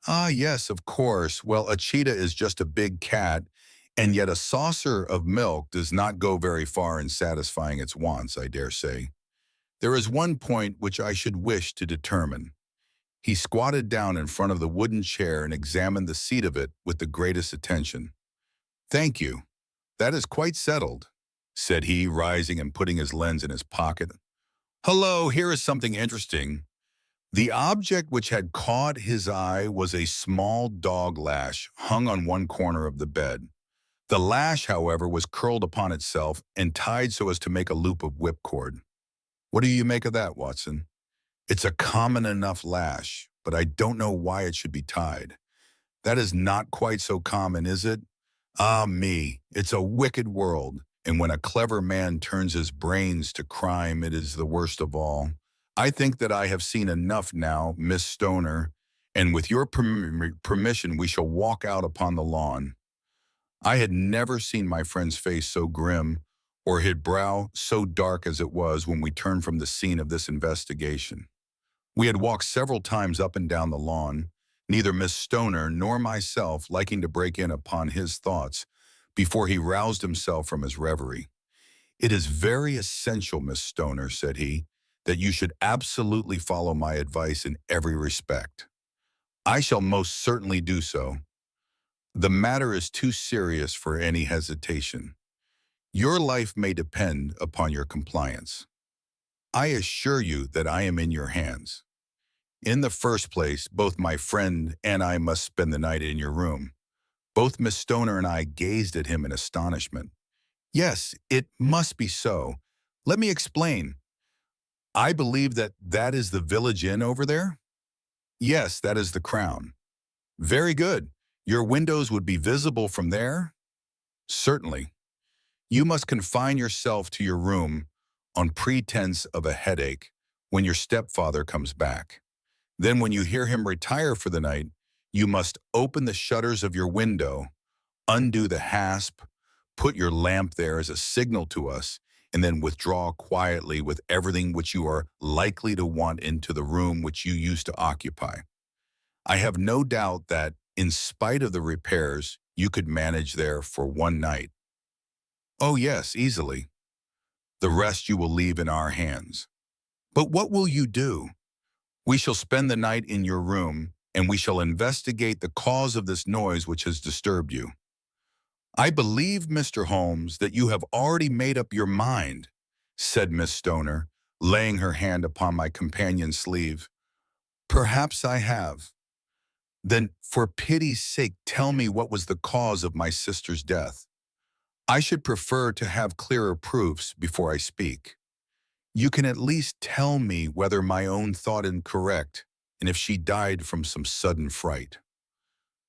"Ah, yes, of course. Well, a cheetah is just a big cat, and yet a saucer of milk does not go very far in satisfying its wants, I dare say. There is one point which I should wish to determine." He squatted down in front of the wooden chair and examined the seat of it with the greatest attention. Thank you. That is quite settled, said he, rising and putting his lens in his pocket. Hello, here is something interesting. The object which had caught his eye was a small dog lash hung on one corner of the bed. The lash, however, was curled upon itself and tied so as to make a loop of whipcord. What do you make of that, Watson? It's a common enough lash, but I don't know why it should be tied. That is not quite so common, is it? Ah, me, it's a wicked world, and when a clever man turns his brains to crime, it is the worst of all. I think that I have seen enough now, Miss Stoner, and with your permission, we shall walk out upon the lawn. I had never seen my friend's face so grim, or his brow so dark as it was when we turned from the scene of this investigation. We had walked several times up and down the lawn, neither Miss Stoner nor myself liking to break in upon his thoughts before he roused himself from his reverie. It is very essential, Miss Stoner, said he, that you should absolutely follow my advice in every respect. I shall most certainly do so. The matter is too serious for any hesitation. Your life may depend upon your compliance. I assure you that I am in your hands. In the first place, both my friend and I must spend the night in your room. Both Miss Stoner and I gazed at him in astonishment. Yes, it must be so. Let me explain. I believe that is the village inn over there? Yes, that is the Crown. Very good. Your windows would be visible from there? Certainly. You must confine yourself to your room on pretense of a headache when your stepfather comes back. Then when you hear him retire for the night, you must open the shutters of your window, undo the hasp, put your lamp there as a signal to us, and then withdraw quietly with everything which you are likely to want into the room which you used to occupy. I have no doubt that, in spite of the repairs, you could manage there for one night. Oh yes, easily. The rest you will leave in our hands. But what will you do? We shall spend the night in your room, and we shall investigate the cause of this noise which has disturbed you. I believe, Mr. Holmes, that you have already made up your mind, said Miss Stoner, laying her hand upon my companion's sleeve. Perhaps I have. Then, for pity's sake, tell me what was the cause of my sister's death. I should prefer to have clearer proofs before I speak. You can at least tell me whether my own thought is correct, and if she died from some sudden fright.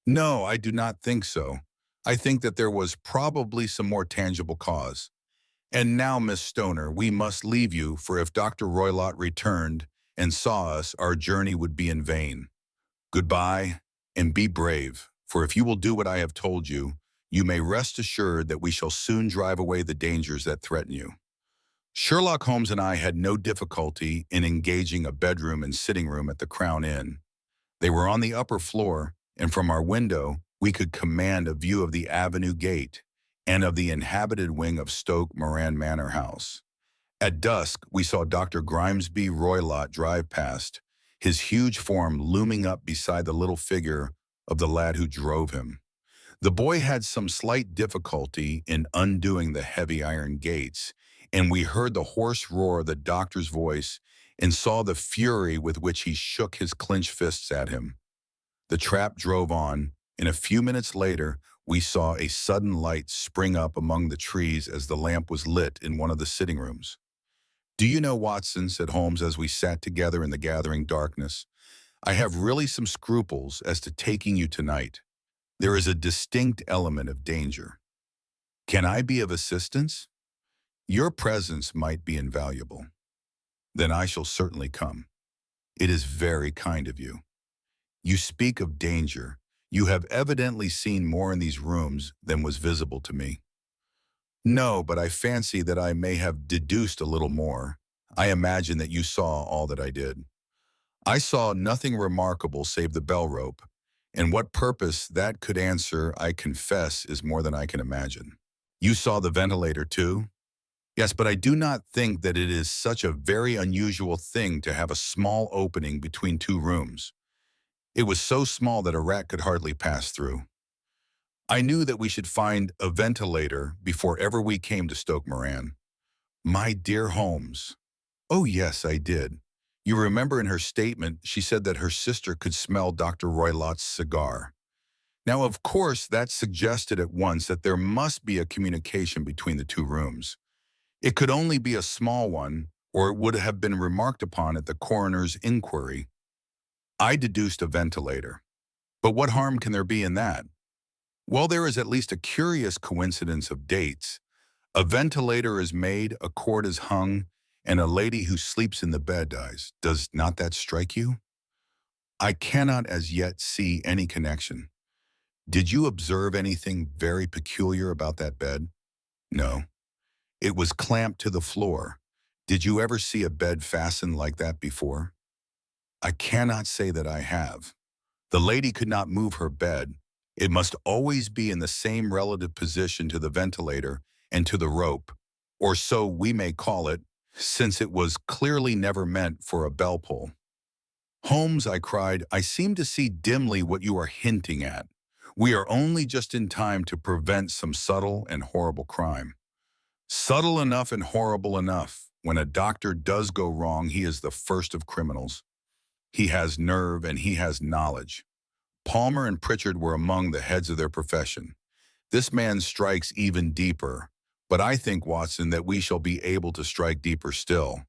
No, I do not think so. I think that there was probably some more tangible cause. And now, Miss Stoner, we must leave you, for if Dr. Roylott returned and saw us, our journey would be in vain. Goodbye, and be brave, for if you will do what I have told you, you may rest assured that we shall soon drive away the dangers that threaten you. Sherlock Holmes and I had no difficulty in engaging a bedroom and sitting room at the Crown Inn. They were on the upper floor, and from our window, we could command a view of the avenue gate and of the inhabited wing of Stoke Moran Manor House. At dusk, we saw Dr. Grimesby Roylott drive past, his huge form looming up beside the little figure of the lad who drove him. The boy had some slight difficulty in undoing the heavy iron gates, and we heard the hoarse roar of the doctor's voice and saw the fury with which he shook his clenched fists at him. The trap drove on, and a few minutes later, we saw a sudden light spring up among the trees as the lamp was lit in one of the sitting rooms. Do you know, Watson, said Holmes as we sat together in the gathering darkness, I have really some scruples as to taking you tonight. There is a distinct element of danger. Can I be of assistance? Your presence might be invaluable. Then I shall certainly come. It is very kind of you. You speak of danger. You have evidently seen more in these rooms than was visible to me. No, but I fancy that I may have deduced a little more. I imagine that you saw all that I did. I saw nothing remarkable save the bell rope, and what purpose that could answer, I confess, is more than I can imagine. You saw the ventilator too? Yes, but I do not think that it is such a very unusual thing to have a small opening between two rooms. It was so small that a rat could hardly pass through. I knew that we should find a ventilator before ever we came to Stoke Moran. My dear Holmes. Oh, yes, I did. You remember in her statement, she said that her sister could smell Dr. Roylott's cigar. Now, of course, that suggested at once that there must be a communication between the two rooms. It could only be a small one, or it would have been remarked upon at the coroner's inquiry. I deduced a ventilator. But what harm can there be in that? Well, there is at least a curious coincidence of dates. A ventilator is made, a cord is hung, and a lady who sleeps in the bed dies. Does not that strike you? I cannot as yet see any connection. Did you observe anything very peculiar about that bed? No. It was clamped to the floor. Did you ever see a bed fastened like that before? I cannot say that I have. The lady could not move her bed. It must always be in the same relative position to the ventilator and to the rope, or so we may call it, since it was clearly never meant for a bell pull. Holmes, I cried, I seem to see dimly what you are hinting at. We are only just in time to prevent some subtle and horrible crime. Subtle enough and horrible enough. When a doctor does go wrong, he is the first of criminals. He has nerve and he has knowledge. Palmer and Pritchard were among the heads of their profession. This man strikes even deeper, but I think, Watson, that we shall be able to strike deeper still.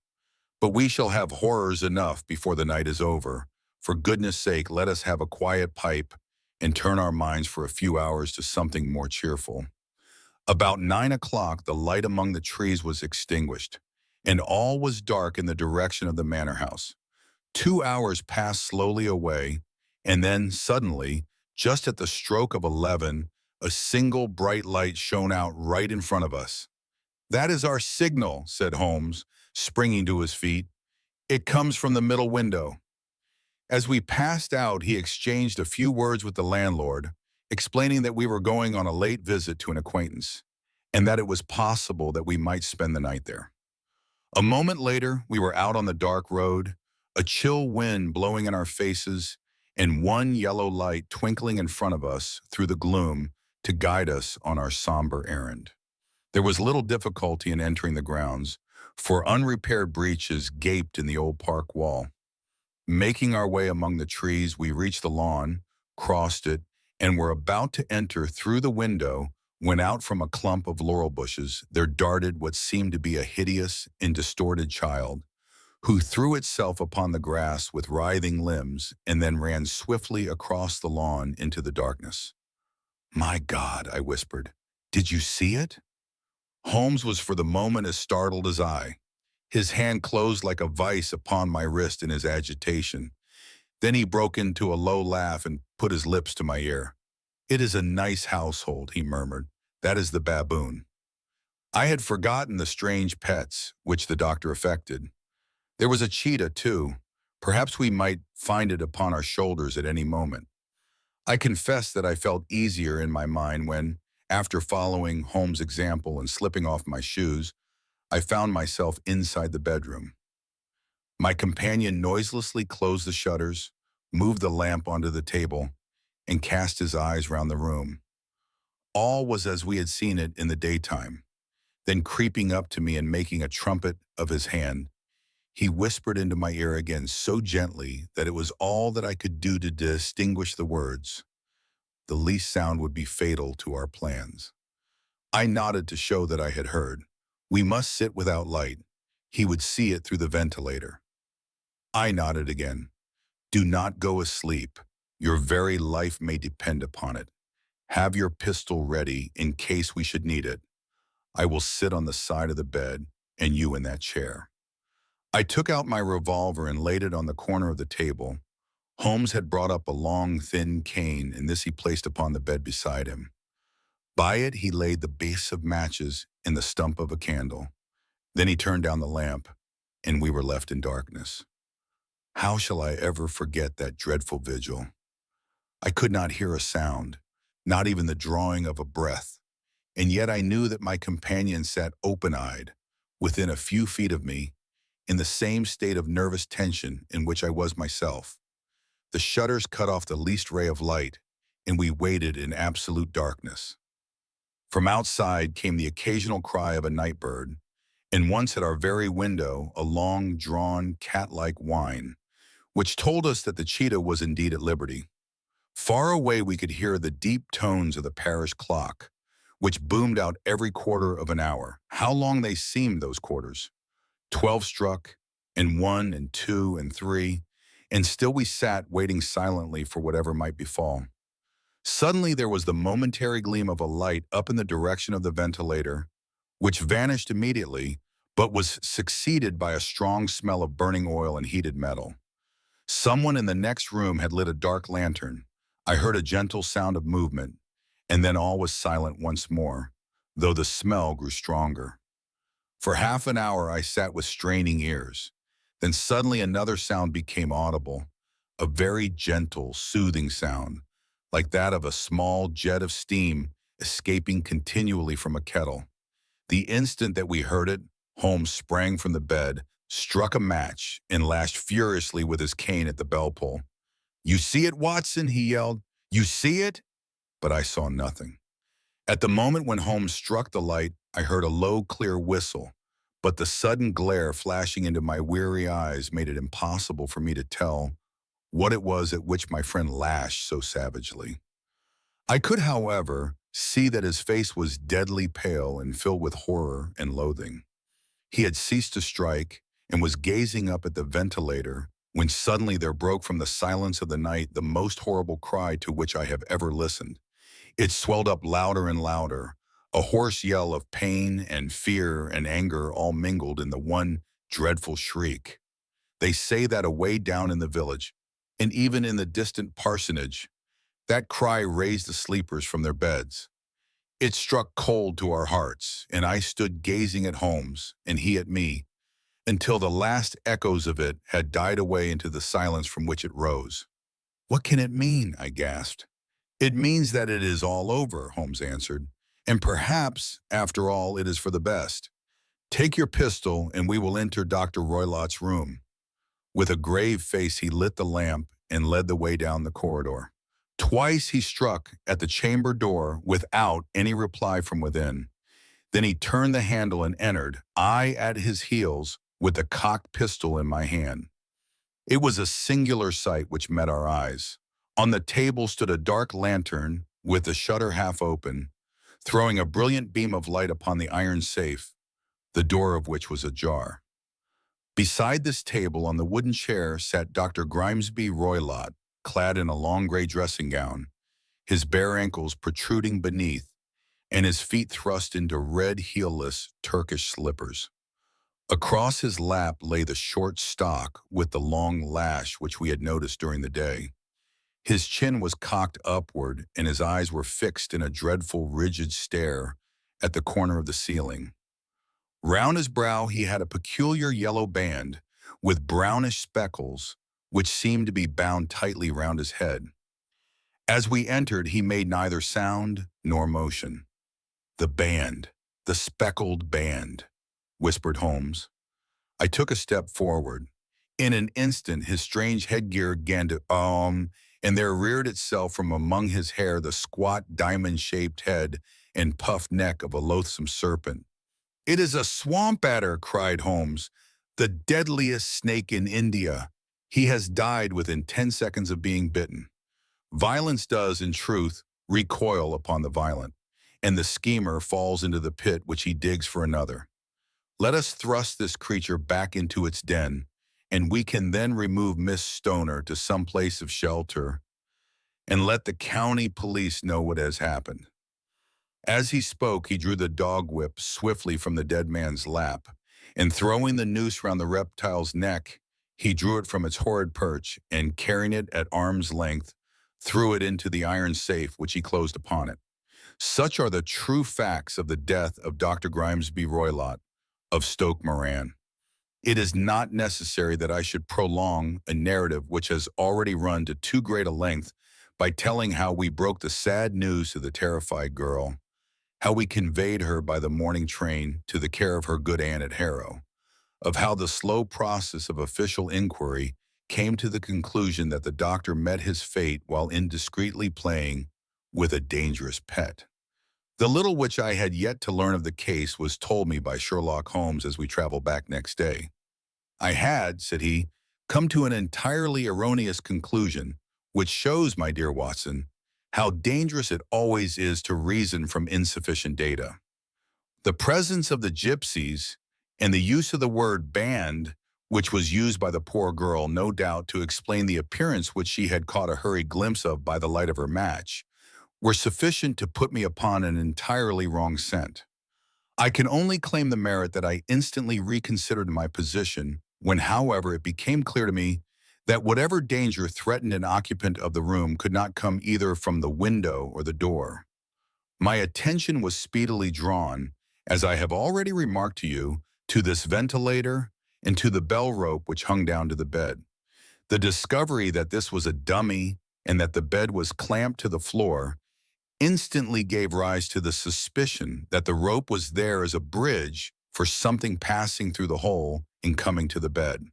But we shall have horrors enough before the night is over. For goodness sake, let us have a quiet pipe and turn our minds for a few hours to something more cheerful. About 9 o'clock, the light among the trees was extinguished, and all was dark in the direction of the manor house. 2 hours passed slowly away, and then, suddenly, just at the stroke of 11, a single bright light shone out right in front of us. "That is our signal," said Holmes, springing to his feet. "It comes from the middle window." As we passed out, he exchanged a few words with the landlord, explaining that we were going on a late visit to an acquaintance, and that it was possible that we might spend the night there. A moment later, we were out on the dark road, a chill wind blowing in our faces, and one yellow light twinkling in front of us through the gloom to guide us on our somber errand. There was little difficulty in entering the grounds, for unrepaired breaches gaped in the old park wall. Making our way among the trees, we reached the lawn, crossed it, and were about to enter through the window when out from a clump of laurel bushes there darted what seemed to be a hideous and distorted child, who threw itself upon the grass with writhing limbs and then ran swiftly across the lawn into the darkness. "My God," I whispered, "did you see it?" Holmes was for the moment as startled as I. His hand closed like a vice upon my wrist in his agitation. Then he broke into a low laugh and put his lips to my ear. "It is a nice household," he murmured. "That is the baboon." I had forgotten the strange pets which the doctor affected. There was a cheetah, too. Perhaps we might find it upon our shoulders at any moment. I confess that I felt easier in my mind when, after following Holmes' example and slipping off my shoes, I found myself inside the bedroom. My companion noiselessly closed the shutters, moved the lamp onto the table, and cast his eyes round the room. All was as we had seen it in the daytime. Then creeping up to me and making a trumpet of his hand, he whispered into my ear again so gently that it was all that I could do to distinguish the words. The least sound would be fatal to our plans. I nodded to show that I had heard. We must sit without light. He would see it through the ventilator. I nodded again. Do not go asleep. Your very life may depend upon it. Have your pistol ready in case we should need it. I will sit on the side of the bed and you in that chair. I took out my revolver and laid it on the corner of the table. Holmes had brought up a long, thin cane, and this he placed upon the bed beside him. By it he laid the base of matches and the stump of a candle. Then he turned down the lamp, and we were left in darkness. How shall I ever forget that dreadful vigil? I could not hear a sound, not even the drawing of a breath, and yet I knew that my companion sat open-eyed, within a few feet of me, in the same state of nervous tension in which I was myself. The shutters cut off the least ray of light, and we waited in absolute darkness. From outside came the occasional cry of a night bird, and once at our very window, a long-drawn, cat-like whine, which told us that the cheetah was indeed at liberty. Far away we could hear the deep tones of the parish clock, which boomed out every quarter of an hour. How long they seemed, those quarters. 12 struck, and 1 and 2 and 3, and still we sat waiting silently for whatever might befall. Suddenly there was the momentary gleam of a light up in the direction of the ventilator, which vanished immediately, but was succeeded by a strong smell of burning oil and heated metal. Someone in the next room had lit a dark lantern. I heard a gentle sound of movement, and then all was silent once more, though the smell grew stronger. For half an hour I sat with straining ears. Then suddenly another sound became audible, a very gentle, soothing sound, like that of a small jet of steam escaping continually from a kettle. The instant that we heard it, Holmes sprang from the bed, struck a match, and lashed furiously with his cane at the bell pull. "You see it, Watson?" he yelled. "You see it?" But I saw nothing. At the moment when Holmes struck the light, I heard a low, clear whistle, but the sudden glare flashing into my weary eyes made it impossible for me to tell what it was at which my friend lashed so savagely. I could, however, see that his face was deadly pale and filled with horror and loathing. He had ceased to strike and was gazing up at the ventilator when suddenly there broke from the silence of the night the most horrible cry to which I have ever listened. It swelled up louder and louder, a hoarse yell of pain and fear and anger all mingled in the one dreadful shriek. They say that away down in the village, and even in the distant parsonage, that cry raised the sleepers from their beds. It struck cold to our hearts, and I stood gazing at Holmes, and he at me, until the last echoes of it had died away into the silence from which it rose. "What can it mean?" I gasped. "It means that it is all over," Holmes answered, "and perhaps, after all, it is for the best. Take your pistol, and we will enter Dr. Roylott's room." With a grave face he lit the lamp and led the way down the corridor. Twice he struck at the chamber door without any reply from within. Then he turned the handle and entered, I at his heels, with the cocked pistol in my hand. It was a singular sight which met our eyes. On the table stood a dark lantern with the shutter half open, throwing a brilliant beam of light upon the iron safe, the door of which was ajar. Beside this table on the wooden chair sat Dr. Grimesby Roylott, clad in a long gray dressing gown, his bare ankles protruding beneath, and his feet thrust into red heelless Turkish slippers. Across his lap lay the short stock with the long lash which we had noticed during the day. His chin was cocked upward, and his eyes were fixed in a dreadful, rigid stare at the corner of the ceiling. Round his brow he had a peculiar yellow band with brownish speckles, which seemed to be bound tightly round his head. As we entered, he made neither sound nor motion. "The band, the speckled band," whispered Holmes. I took a step forward. In an instant, his strange headgear began to and there reared itself from among his hair the squat, diamond-shaped head and puffed neck of a loathsome serpent. "It is a swamp adder," cried Holmes, "the deadliest snake in India. He has died within 10 seconds of being bitten." Violence does, in truth, recoil upon the violent, and the schemer falls into the pit which he digs for another. Let us thrust this creature back into its den, and we can then remove Miss Stoner to some place of shelter, and let the county police know what has happened. As he spoke, he drew the dog whip swiftly from the dead man's lap, and throwing the noose round the reptile's neck, he drew it from its horrid perch, and carrying it at arm's length, threw it into the iron safe which he closed upon it. Such are the true facts of the death of Dr. Grimesby Roylott of Stoke Moran. It is not necessary that I should prolong a narrative which has already run to too great a length by telling how we broke the sad news to the terrified girl, how we conveyed her by the morning train to the care of her good aunt at Harrow, of how the slow process of official inquiry came to the conclusion that the doctor met his fate while indiscreetly playing with a dangerous pet. The little which I had yet to learn of the case was told me by Sherlock Holmes as we traveled back next day. "I had," said he, "come to an entirely erroneous conclusion, which shows, my dear Watson, how dangerous it always is to reason from insufficient data. The presence of the gypsies and the use of the word band, which was used by the poor girl, no doubt to explain the appearance which she had caught a hurried glimpse of by the light of her match, were sufficient to put me upon an entirely wrong scent. I can only claim the merit that I instantly reconsidered my position when, however, it became clear to me that whatever danger threatened an occupant of the room could not come either from the window or the door. My attention was speedily drawn, as I have already remarked to you, to this ventilator and to the bell rope which hung down to the bed. The discovery that this was a dummy and that the bed was clamped to the floor instantly gave rise to the suspicion that the rope was there as a bridge for something passing through the hole and coming to the bed.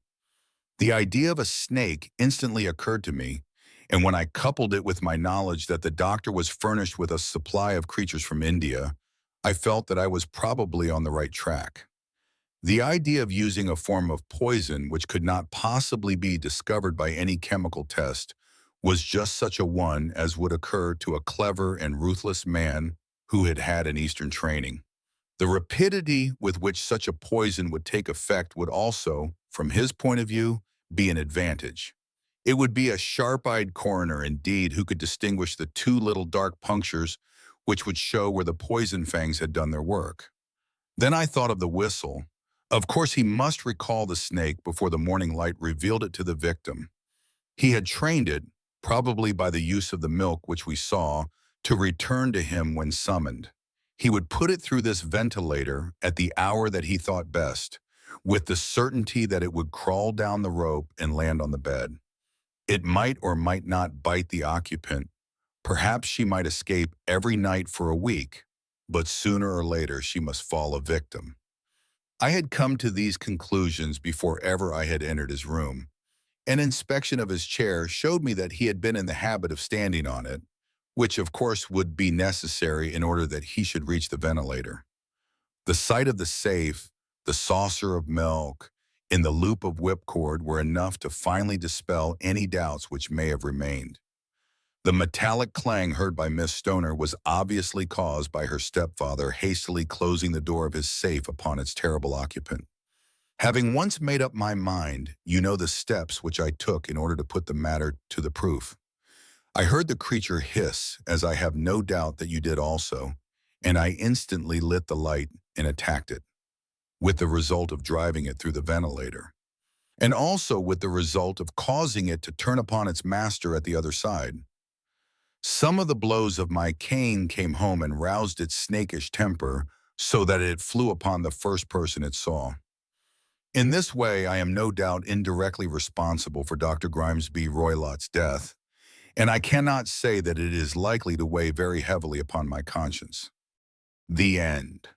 The idea of a snake instantly occurred to me, and when I coupled it with my knowledge that the doctor was furnished with a supply of creatures from India, I felt that I was probably on the right track. The idea of using a form of poison which could not possibly be discovered by any chemical test was just such a one as would occur to a clever and ruthless man who had had an Eastern training. The rapidity with which such a poison would take effect would also, from his point of view, be an advantage. It would be a sharp-eyed coroner, indeed, who could distinguish the two little dark punctures which would show where the poison fangs had done their work. Then I thought of the whistle. Of course, he must recall the snake before the morning light revealed it to the victim. He had trained it, probably by the use of the milk which we saw, to return to him when summoned. He would put it through this ventilator at the hour that he thought best, with the certainty that it would crawl down the rope and land on the bed. It might or might not bite the occupant. Perhaps she might escape every night for a week, but sooner or later she must fall a victim. I had come to these conclusions before ever I had entered his room. An inspection of his chair showed me that he had been in the habit of standing on it, which of course would be necessary in order that he should reach the ventilator. The sight of the safe, the saucer of milk, and the loop of whipcord were enough to finally dispel any doubts which may have remained. The metallic clang heard by Miss Stoner was obviously caused by her stepfather hastily closing the door of his safe upon its terrible occupant. Having once made up my mind, you know the steps which I took in order to put the matter to the proof. I heard the creature hiss, as I have no doubt that you did also, and I instantly lit the light and attacked it, with the result of driving it through the ventilator, and also with the result of causing it to turn upon its master at the other side. Some of the blows of my cane came home and roused its snakish temper so that it flew upon the first person it saw. In this way, I am no doubt indirectly responsible for Dr. Grimesby Roylott's death, and I cannot say that it is likely to weigh very heavily upon my conscience. The end.